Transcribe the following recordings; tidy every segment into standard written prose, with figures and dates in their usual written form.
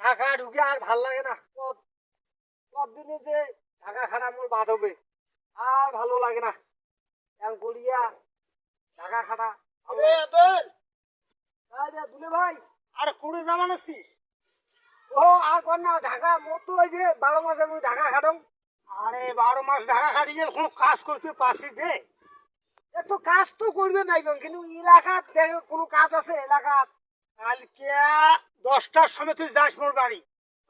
ঢাকা ঢুকে আর ভাল লাগে না। কতদিনে যে ঢাকা খাটা মোর বাদ হবে, আর ভালো লাগে না। এম করিয়া ঢাকা খাটা ভালো লাগে। দুলে ভাই, আরে কুড়ি জামান আছিস? ও আর কর না, ঢাকা মোর তো ওই যে 12 মাসে আমি ঢাকা খাটাম। আরে 12 মাস ঢাকা খাটিয়ে কোনো কাজ করতে পারছিস রে? একটু কাজ তো করবে নাই কিন্তু এলাকাত দেখো কোনো কাজ আছে এলাকাত? কালকে 10টার সময় তুই যাস মোর বাড়ি,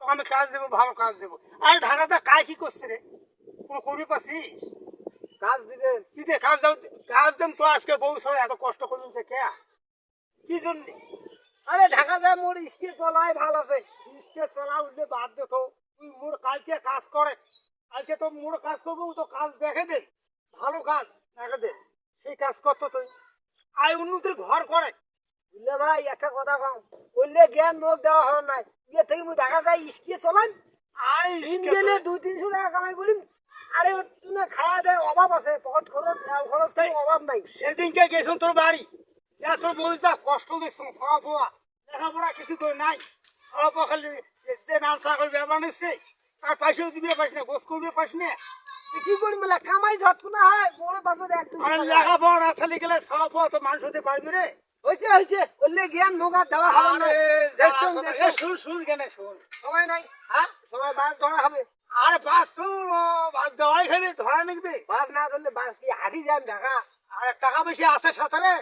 তো আমি কাজ দেবো, ভালো কাজ দেবো। আর ঢাকাতে কাজ কি করছে রে? কোনো করবি পাচ্ছিস? কাজ দিবেন? কি দে কাজ দাও, কাজ দেন তো। আজকে বউ সবাই এত কষ্ট করুন কে কি জন্য? আরে ঢাকা যায় মোর স্কেচ চলাই ভাল আছে। স্টেজ চলা উঠলে বাদ দে তো। তুই মোর কালকে কাজ করে, কালকে তো মোর কাজ করবো, তো কাজ দেখে দে, ভালো কাজ দেখে দে, সেই কাজ করতো তুই। আয় উন্নতির ঘর করে। বুঝলে ভাই একটা কথা কম, বললে জ্ঞান মুখ দেওয়া হয় নাই। ইয়ে থেকে মুই ঢাকা যাই স্কেচ চলাই, আরে দিন গেলে 200-300 টাকা কামাই করিম। আরে তুমি খাওয়া দেয় অভাব আছে, পকেট খরচ খরচ থেকে অভাব নাই। সেদিনকে গেছো তোর বাড়ি, তোর বউটা কষ্ট দেখছো, খাওয়া পোয়া লেখাপড়া কিছু করে নাই। খাওয়া পোয়া খালি যে নালসা করে ব্যবহার নিচ্ছে, তার পয়সাও দিবে পাস না, গোস করবে পাস না। তুই কি করি মেলা কামাই যতক্ষণ না হয় বড় বাসে এক আরে 200 টাকা। লেখাপড়া না থাকলে গেলে খাওয়া পোয়া তো মানুষ হতে পারবি রে? হয়েছে বললে জ্ঞান মুখ আর দেওয়া হবে না। দেখছো শুন শুন কেন শুন। সময় নাই, হ্যাঁ সময় বাস ধরা হবে। আরে বাস বাস দেওয়াই খাবি, ধরা নিবি। বাস না ধরলে বাস কি হাঁটি যান ঢাকা? আরে টাকা বেশি আছে সাথে রে?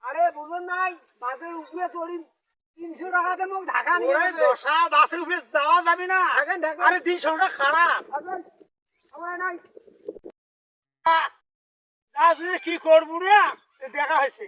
আরে বুঝুন নাই, বাসের উপরে চড়িম 300 টাকাতে মুখ ঢাকা নিয়ে ওরে যাবে। দশা বাসের উপরে যাওয়া যাবে না। ঢাকা ঢাকা। আরে দিন সময়টা খারাপ। আসেন, সময় নাই। কি করবো রে, দেখা হয়েছে।